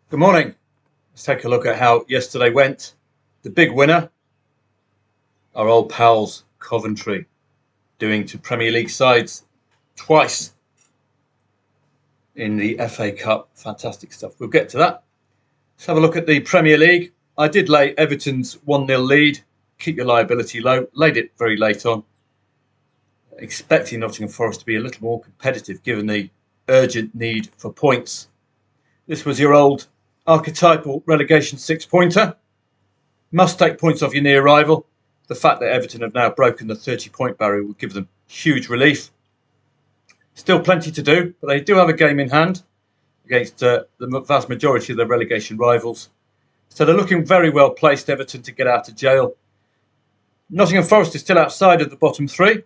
Good morning. Let's take a look at how yesterday went. The big winner, our old pals Coventry, doing to Premier League sides twice in the FA Cup. Fantastic stuff. We'll get to that. Let's have a look at the Premier League. I did lay Everton's 1-0 lead. Keep your liability low. Laid it very late on, expecting Nottingham Forest to be a little more competitive given the urgent need for points. This was your old archetypal relegation six-pointer. Must take points off your near rival. The fact that Everton have now broken the 30-point barrier will give them huge relief. Still plenty to do, but they do have a game in hand against the vast majority of their relegation rivals. So they're looking very well placed, Everton, to get out of jail. Nottingham Forest is still outside of the bottom three,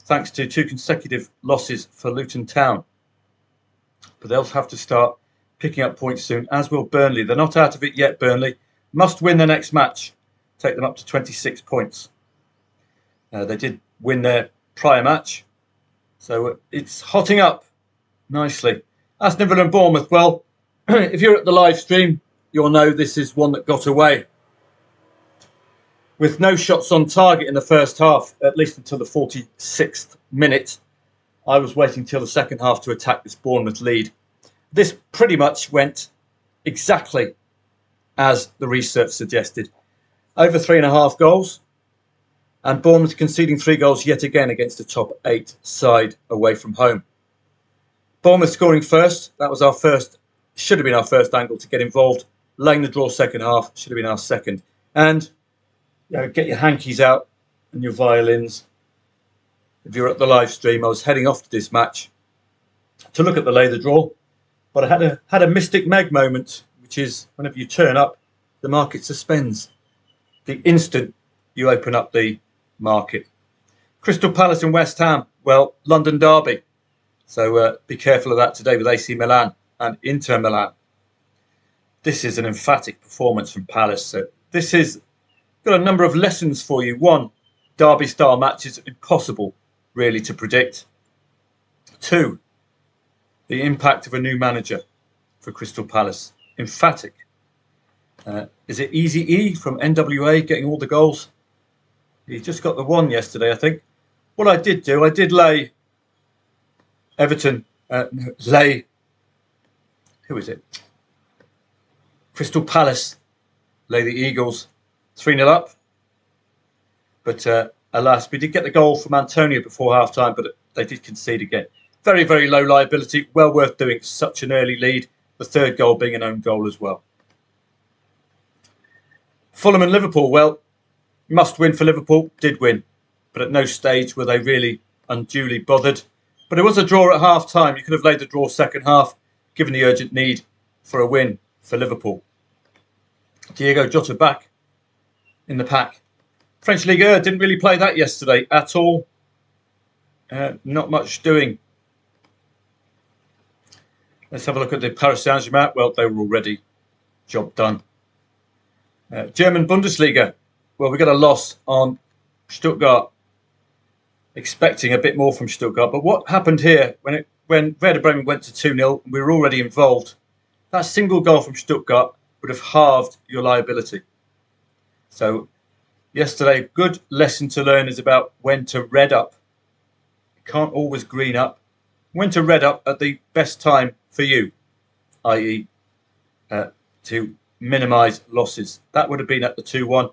thanks to 2 consecutive losses for Luton Town. But they'll have to start picking up points soon, as will Burnley. They're not out of it yet, Burnley. Must win their next match, take them up to 26 points. They did win their prior match, so it's hotting up nicely. Aston Villa and Bournemouth, well, if you're at the live stream, you'll know this is one that got away. With no shots on target in the first half, at least until the 46th minute, I was waiting till the second half to attack this Bournemouth lead. This pretty much went exactly as the research suggested. Over 3.5 goals, and Bournemouth conceding 3 goals yet again against the top 8 side away from home. Bournemouth scoring first. That was should have been our first angle to get involved. Laying the draw second half should have been our second. And get your hankies out and your violins. If you're at the live stream, I was heading off to this match to look at the lay the draw. But I had a Mystic Meg moment, which is whenever you turn up, the market suspends. The instant you open up the market. Crystal Palace and West Ham, well, London derby. So be careful of that today with AC Milan and Inter Milan. This is an emphatic performance from Palace. So this has got a number of lessons for you. 1, derby-style matches impossible really to predict. 2, the impact of a new manager for Crystal Palace. Emphatic. Is it Easy E from NWA getting all the goals? He just got the one yesterday, I think. What I did do, I did lay Everton, who is it? Crystal Palace, lay the Eagles 3-0 up. But alas, we did get the goal from Antonio before half-time, but they did concede again. Very, very low liability. Well worth doing such an early lead. The third goal being an own goal as well. Fulham and Liverpool. Well, must win for Liverpool. Did win. But at no stage were they really unduly bothered. But it was a draw at half-time. You could have laid the draw second half, given the urgent need for a win for Liverpool. Diego Jota back in the pack. French Ligue 1 didn't really play that yesterday at all. Not much doing. Let's have a look at the Paris Saint-Germain. Well, they were already job done. German Bundesliga. Well, we got a loss on Stuttgart. Expecting a bit more from Stuttgart. But what happened here, when Werder Bremen went to 2-0, we were already involved. That single goal from Stuttgart would have halved your liability. So yesterday, good lesson to learn is about when to red up. You can't always green up. When to red up at the best time for you, i.e. to minimise losses. That would have been at the 2-1.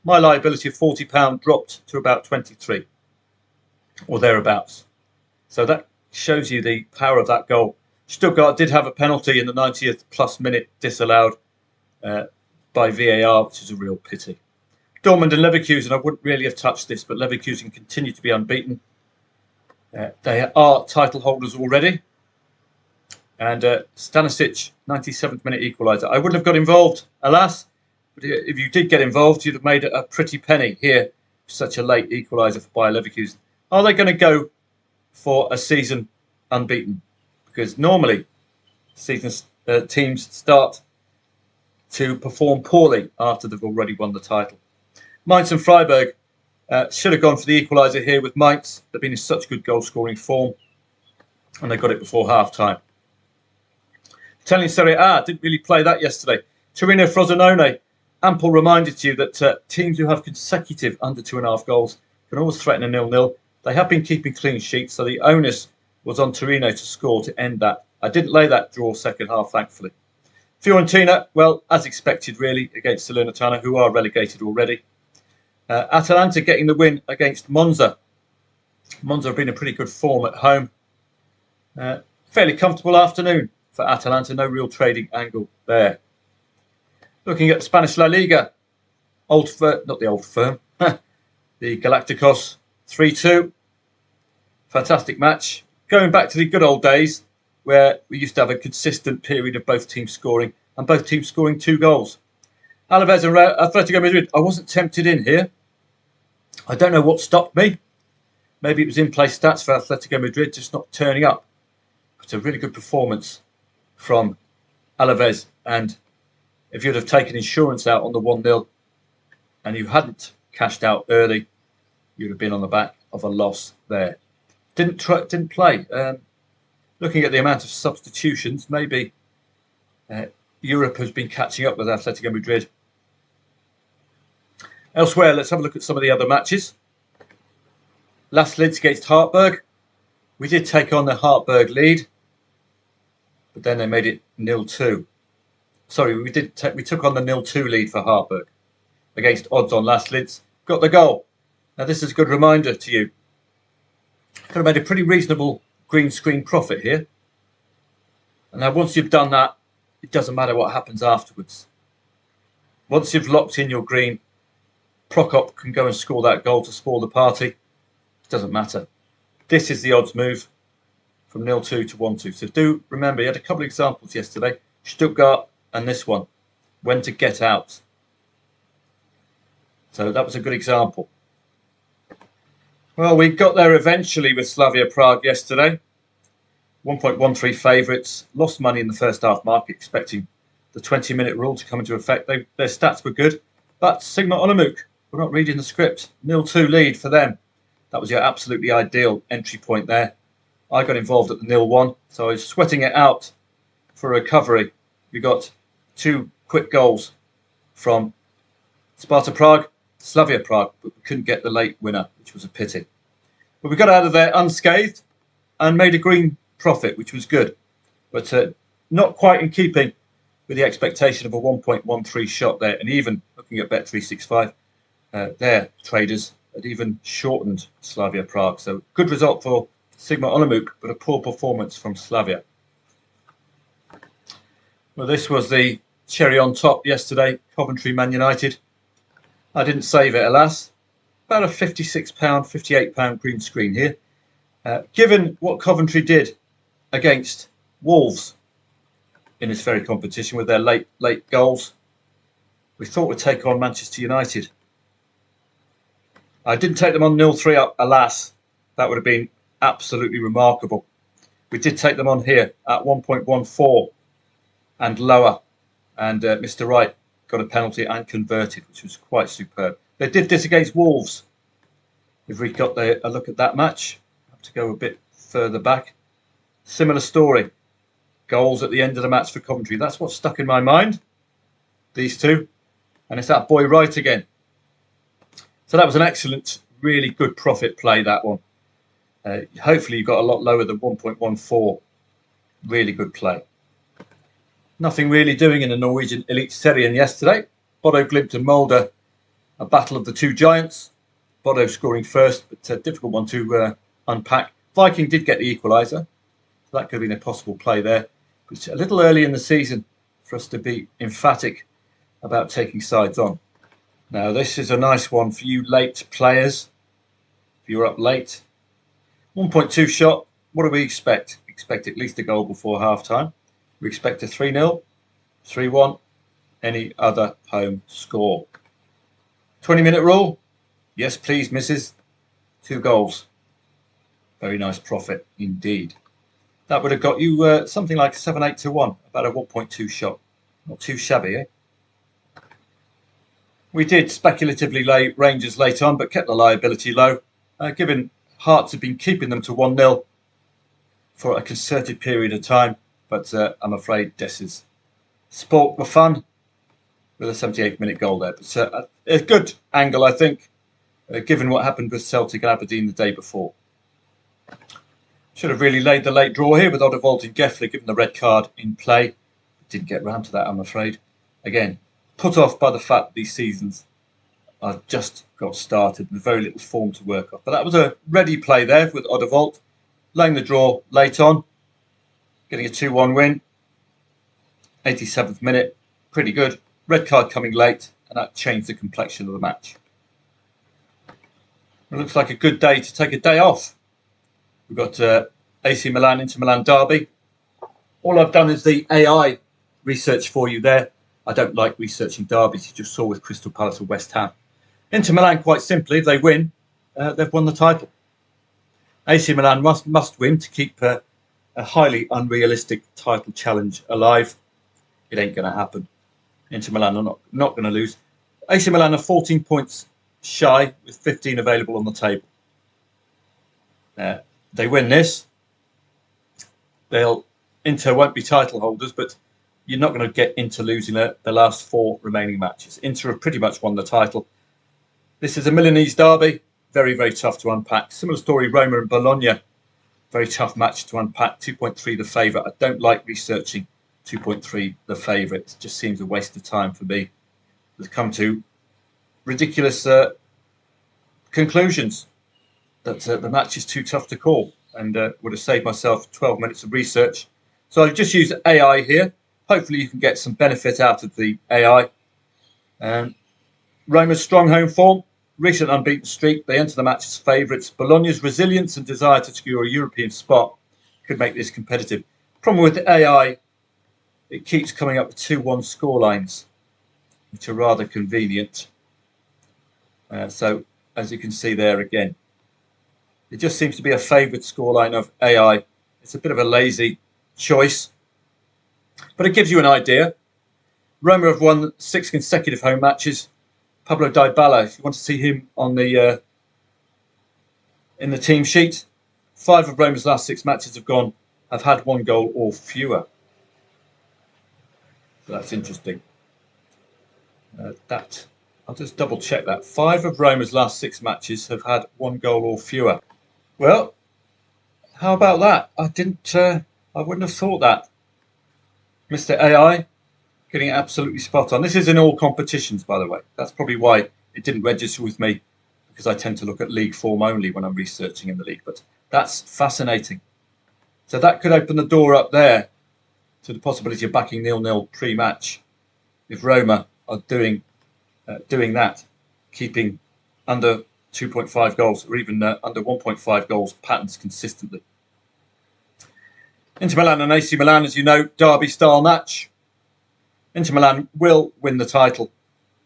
My liability of £40 dropped to about 23 or thereabouts. So that shows you the power of that goal. Stuttgart did have a penalty in the 90th plus minute disallowed by VAR, which is a real pity. Dortmund and Leverkusen, I wouldn't really have touched this, but Leverkusen continue to be unbeaten. They are title holders already. And Stanisic, 97th minute equaliser. I wouldn't have got involved, alas. But if you did get involved, you'd have made a pretty penny here. Such a late equaliser for Bayer Leverkusen. Are they going to go for a season unbeaten? Because normally teams start to perform poorly after they've already won the title. Mainz and Freiburg should have gone for the equaliser here with Mainz. They've been in such good goal-scoring form. And they got it before half-time. Italian Serie A didn't really play that yesterday. Torino Frosinone, ample reminder to you that teams who have consecutive under 2.5 goals can always threaten a 0-0. They have been keeping clean sheets, so the onus was on Torino to score to end that. I didn't lay that draw second half, thankfully. Fiorentina, well, as expected, really, against Salernitana, who are relegated already. Atalanta getting the win against Monza. Monza have been in pretty good form at home. Fairly comfortable afternoon for Atalanta, no real trading angle there. Looking at Spanish La Liga, not the old firm, the Galacticos 3-2. Fantastic match. Going back to the good old days where we used to have a consistent period of both teams scoring and both teams scoring 2 goals. Alaves and Atletico Madrid, I wasn't tempted in here. I don't know what stopped me. Maybe it was in-play stats for Atletico Madrid just not turning up. It's a really good performance from Alaves, and if you'd have taken insurance out on the 1-0 and you hadn't cashed out early, you'd have been on the back of a loss there. Didn't play. Looking at the amount of substitutions, maybe Europe has been catching up with Atletico Madrid. Elsewhere, let's have a look at some of the other matches. Las Lids against Hartberg. We did take on the Hartberg lead, but then they made it 0-2. Sorry, we took on the 0-2 lead for Hartberg against odds on Las Lids. Got the goal. Now this is a good reminder to you. Could have made a pretty reasonable green screen profit here. And now once you've done that, it doesn't matter what happens afterwards. Once you've locked in your green, Prokop can go and score that goal to spoil the party. It doesn't matter. This is the odds move from 0-2 to 1-2. So do remember, you had a couple of examples yesterday. Stuttgart and this one. When to get out. So that was a good example. Well, we got there eventually with Slavia Prague yesterday. 1.13 favourites. Lost money in the first half market, expecting the 20-minute rule to come into effect. Their stats were good. But Sigma Olomouc, we're not reading the script. 0-2 lead for them. That was your absolutely ideal entry point there. I got involved at the 0-1, so I was sweating it out for recovery. We got 2 quick goals from Sparta Prague, Slavia Prague, but we couldn't get the late winner, which was a pity. But we got out of there unscathed and made a green profit, which was good, but not quite in keeping with the expectation of a 1.13 shot there. And even looking at Bet365, their traders had even shortened Slavia Prague. So good result for Sigma Olomouc, but a poor performance from Slavia. Well, this was the cherry on top yesterday, Coventry Man United. I didn't save it, alas. About a £56, £58 green screen here. Given what Coventry did against Wolves in this very competition with their late goals, we thought we'd take on Manchester United. I didn't take them on 0-3 up, alas. That would have been absolutely remarkable. We did take them on here at 1.14 and lower. And Mr. Wright got a penalty and converted, which was quite superb. They did this against Wolves. If we got a look at that match, I have to go a bit further back. Similar story. Goals at the end of the match for Coventry. That's what stuck in my mind. These two. And it's that boy Wright again. So that was an excellent, really good profit play, that one. Hopefully you got a lot lower than 1.14. Really good play. Nothing really doing in the Norwegian Elite Serien yesterday. Bodo Glimt and Molde, a battle of the 2 giants. Bodo scoring first, but a difficult one to unpack. Viking did get the equaliser. So that could have been a possible play there. But it's a little early in the season for us to be emphatic about taking sides on. Now, this is a nice one for you late players. If you're up late. 1.2 shot. What do we expect? Expect at least a goal before half-time. We expect a 3-0, 3-1, any other home score. 20-minute rule. Yes, please, misses. 2 goals. Very nice profit indeed. That would have got you something like 7-8 to 1, about a 1.2 shot. Not too shabby, eh? We did speculatively lay Rangers late on, but kept the liability low, given Hearts have been keeping them to 1-0 for a concerted period of time. but I'm afraid this is sport for fun with a 78-minute goal there. But a good angle, I think, given what happened with Celtic and Aberdeen the day before. Should have really laid the late draw here with Oddevold and Geffler given the red card in play. Didn't get round to that, I'm afraid. Again, put off by the fact that these seasons have just got started with very little form to work off. But that was a ready play there with Oddevold, laying the draw late on, getting a 2-1 win. 87th minute, pretty good. Red card coming late, and that changed the complexion of the match. It looks like a good day to take a day off. We've got AC Milan, Inter Milan derby. All I've done is the AI research for you there. I don't like researching derbies. You just saw with Crystal Palace or West Ham. Inter Milan, quite simply, if they win, they've won the title. AC Milan must win to keep a highly unrealistic title challenge alive. It ain't going to happen. Inter Milan are not going to lose. AC Milan are 14 points shy with 15 available on the table. They win this, Inter won't be title holders, but you're not going to get Inter losing the last 4 remaining matches. Inter have pretty much won the title. This is a Milanese derby, very, very tough to unpack. Similar story, Roma and Bologna, very tough match to unpack. 2.3 the favourite. I don't like researching 2.3 the favourite. It just seems a waste of time for me. It's come to ridiculous conclusions that the match is too tough to call, and would have saved myself 12 minutes of research. So I've just used AI here. Hopefully you can get some benefit out of the AI. Roma's strong home form, recent unbeaten streak. They enter the match as favourites. Bologna's resilience and desire to secure a European spot could make this competitive. Problem with the AI, it keeps coming up with 2-1 scorelines, which are rather convenient. So as you can see there again, it just seems to be a favoured scoreline of AI. It's a bit of a lazy choice, but it gives you an idea. Roma have won 6 consecutive home matches. Pablo Dybala, if you want to see him on the in the team sheet, 5 of Roma's last 6 matches have had 1 goal or fewer. So that's interesting. I'll just double check that. 5 of Roma's last 6 matches have had 1 goal or fewer. Well, how about that? I wouldn't have thought that. Mr. AI getting it absolutely spot on. This is in all competitions, by the way. That's probably why it didn't register with me, because I tend to look at league form only when I'm researching in the league. But that's fascinating. So that could open the door up there to the possibility of backing 0-0 pre-match if Roma are doing that, keeping under 2.5 goals or even under 1.5 goals patterns consistently. Inter Milan and AC Milan, as you know, derby-style match. Inter Milan will win the title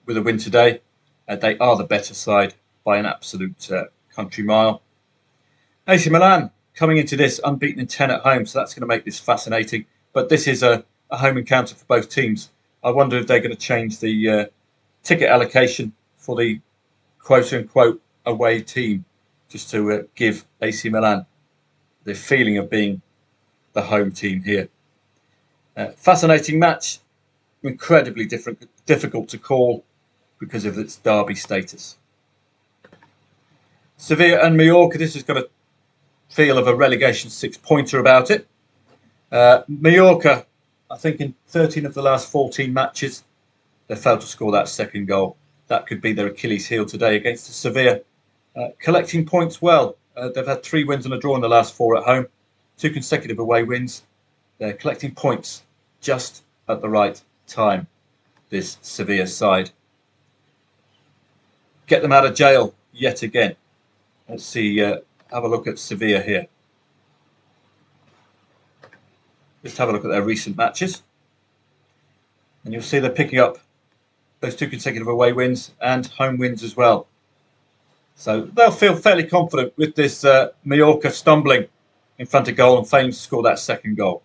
with a win today. They are the better side by an absolute country mile. AC Milan coming into this unbeaten in 10 at home, so that's going to make this fascinating. But this is a home encounter for both teams. I wonder if they're going to change the ticket allocation for the quote-unquote away team, just to give AC Milan the feeling of being the home team here. Fascinating match, incredibly difficult to call because of its derby status. Sevilla and Mallorca, this has got a feel of a relegation 6-pointer about it. Mallorca, I think in 13 of the last 14 matches, they failed to score that second goal. That could be their Achilles heel today against Sevilla. Collecting points well. They've had 3 wins and a draw in the last 4 at home. 2 consecutive away wins. They're collecting points just at the right time, this Sevilla side. Get them out of jail yet again. Let's see, have a look at Sevilla here. Just have a look at their recent matches. And you'll see they're picking up those 2 consecutive away wins and home wins as well. So they'll feel fairly confident with this Mallorca stumbling in front of goal and failing to score that second goal.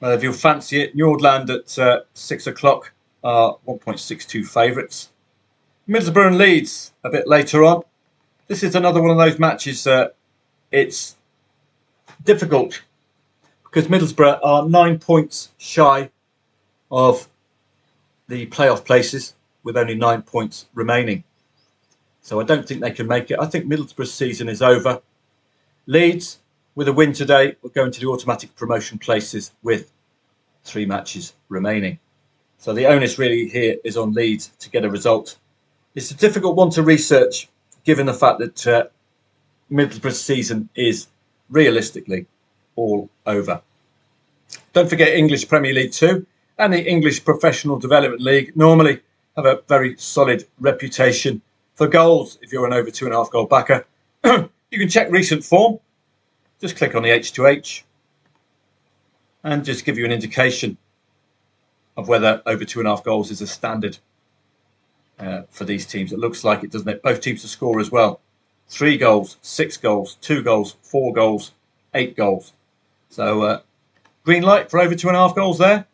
Well, if you'll fancy it, Nordland at 6 o'clock are 1.62 favourites. Middlesbrough and Leeds a bit later on. This is another one of those matches. It's difficult because Middlesbrough are 9 points shy of the playoff places with only 9 points remaining. So I don't think they can make it. I think Middlesbrough's season is over. Leeds, with a win today, will go into the automatic promotion places with 3 matches remaining. So the onus really here is on Leeds to get a result. It's a difficult one to research, given the fact that Middlesbrough's season is realistically all over. Don't forget English Premier League 2 and the English Professional Development League normally have a very solid reputation for goals. If you're an over 2.5 goal backer, you can check recent form. Just click on the H2H and just give you an indication of whether over 2.5 goals is a standard for these teams. It looks like it, doesn't it? Both teams to score as well. 3 goals, 6 goals, 2 goals, 4 goals, 8 goals. So green light for over 2.5 goals there?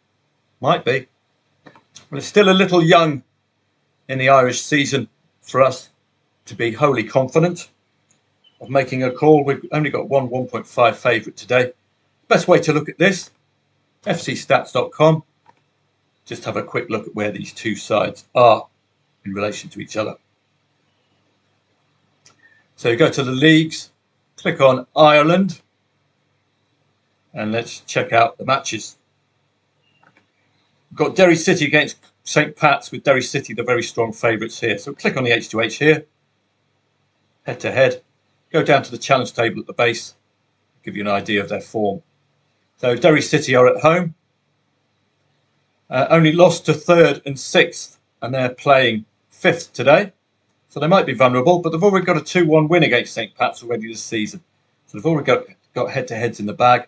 Might be. But it's still a little young in the Irish season for us to be wholly confident of making a call. We've only got 1.5 favourite today. Best way to look at this, fcstats.com. Just have a quick look at where these two sides are in relation to each other. So you go to the leagues, click on Ireland, and let's check out the matches. We've got Derry City against St. Pat's, with Derry City the very strong favourites here. So click on the H2H here, head to head, go down to the challenge table at the base, give you an idea of their form. So Derry City are at home, only lost to 3rd and 6th, and they're playing 5th today. So they might be vulnerable, but they've already got a 2-1 win against St. Pat's already this season. So they've already got head-to-heads in the bag.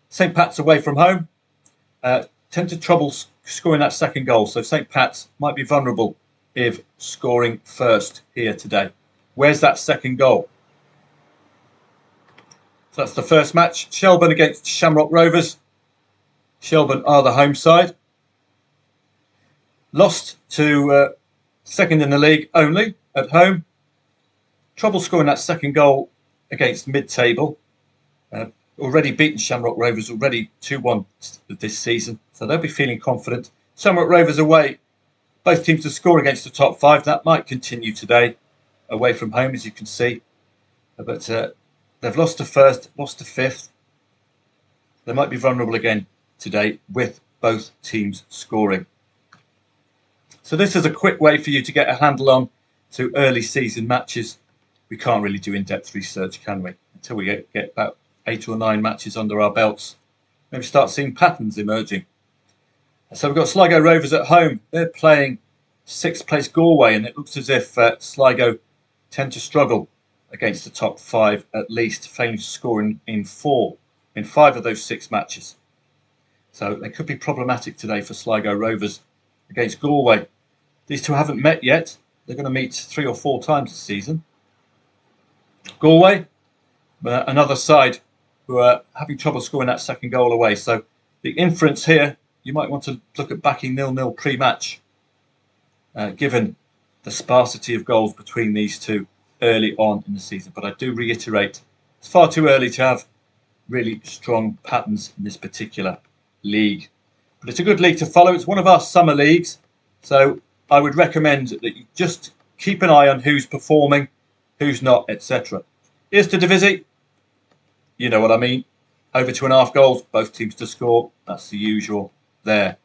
St. Pat's away from home tend to trouble scoring that second goal. So St. Pat's might be vulnerable if scoring first here today. Where's that second goal? So that's the first match. Shelbourne against Shamrock Rovers. Shelbourne are the home side. Lost to second in the league only at home. Trouble scoring that second goal against mid-table. Already beaten Shamrock Rovers, already 2-1 this season. So they'll be feeling confident. Shamrock Rovers away. Both teams to score against the top 5. That might continue today. Away from home, as you can see. But they've lost to 1st, lost to 5th. They might be vulnerable again today with both teams scoring. So this is a quick way for you to get a handle on to early season matches. We can't really do in-depth research, can we? Until we get about 8 or 9 matches under our belts. Maybe start seeing patterns emerging. So we've got Sligo Rovers at home. They're playing 6th place Galway, and it looks as if Sligo tend to struggle against the top 5 at least, failing to score in 5 of those 6 matches. So they could be problematic today for Sligo Rovers against Galway. These two haven't met yet. They're going to meet 3 or 4 times this season. Galway, another side who are having trouble scoring that second goal away. So the inference here, you might want to look at backing 0-0 pre-match, given the sparsity of goals between these two early on in the season. But I do reiterate, it's far too early to have really strong patterns in this particular league. But it's a good league to follow. It's one of our summer leagues. So I would recommend that you just keep an eye on who's performing, who's not, etc. Here's to Divisie. You know what I mean. Over 2.5 goals, both teams to score. That's the usual there.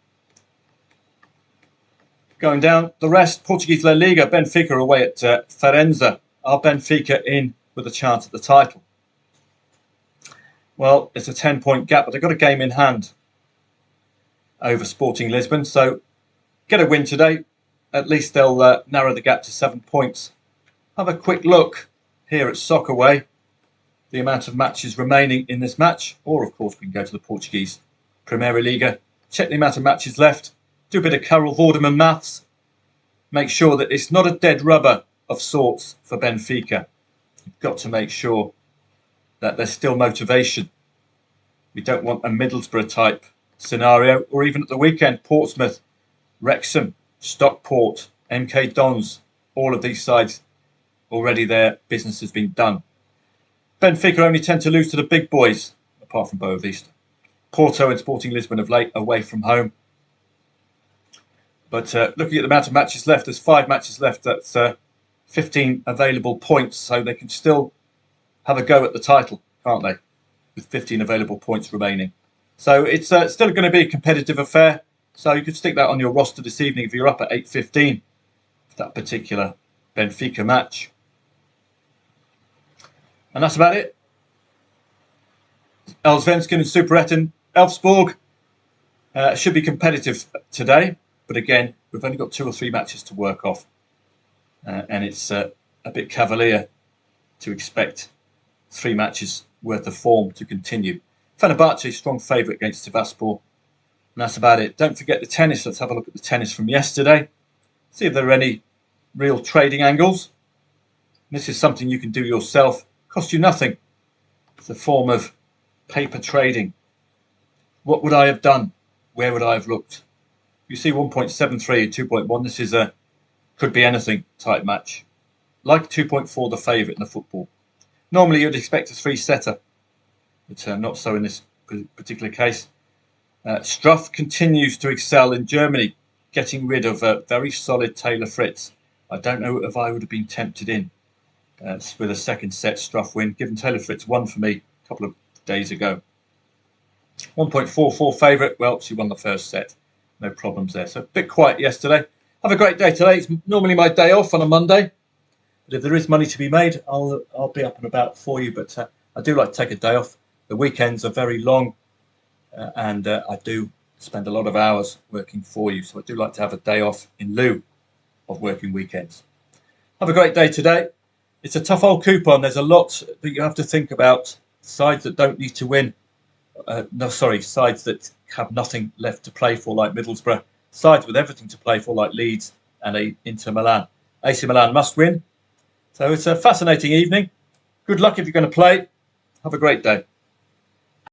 Going down the rest, Portuguese La Liga, Benfica away at Farenza. Are Benfica in with a chance at the title? Well, it's a 10-point gap, but they've got a game in hand over Sporting Lisbon. So get a win today. At least they'll narrow the gap to 7 points. Have a quick look here at Soccerway, the amount of matches remaining in this match. Or, of course, we can go to the Portuguese Primeira Liga, check the amount of matches left, do a bit of Carol Vorderman maths, make sure that it's not a dead rubber of sorts for Benfica. You've got to make sure that there's still motivation. We don't want a Middlesbrough type scenario, or even at the weekend, Portsmouth, Wrexham, Stockport, MK Dons, all of these sides already their business has been done. Benfica only tend to lose to the big boys, apart from Boa Vista. Porto and Sporting Lisbon of late away from home. But looking at the amount of matches left, there's 5 matches left. That's 15 available points, so they can still have a go at the title, can't they? With 15 available points remaining. So it's still going to be a competitive affair. So you could stick that on your roster this evening if you're up at 8:15 for that particular Benfica match. And that's about it. Allsvenskan and Superettan. Elfsborg should be competitive today. But again, we've only got 2 or 3 matches to work off. And it's a bit cavalier to expect 3 matches worth of form to continue. Fenerbahce, strong favourite against Sivasspor. And that's about it. Don't forget the tennis. Let's have a look at the tennis from yesterday. See if there are any real trading angles. This is something you can do yourself. Cost you nothing. It's a form of paper trading. What would I have done? Where would I have looked? You see 1.73 and 2.1. This is a could be anything type match. Like 2.4, the favourite in the football. Normally you'd expect a 3-setter, but not so in this particular case. Struff continues to excel in Germany, getting rid of a very solid Taylor Fritz. I don't know if I would have been tempted in with a second set Struff win, given Taylor Fritz won for me a couple of days ago. 1.44 favourite. Well, she won the first set. No problems there. So a bit quiet yesterday. Have a great day today. It's normally my day off on a Monday. But if there is money to be made, I'll be up and about for you. But I do like to take a day off. The weekends are very long. And I do spend a lot of hours working for you. So I do like to have a day off in lieu of working weekends. Have a great day today. It's a tough old coupon. There's a lot that you have to think about. Sides that don't need to win. Sides that have nothing left to play for, like Middlesbrough. Sides with everything to play for, like Leeds and Inter Milan. AC Milan must win. So it's a fascinating evening. Good luck if you're going to play. Have a great day.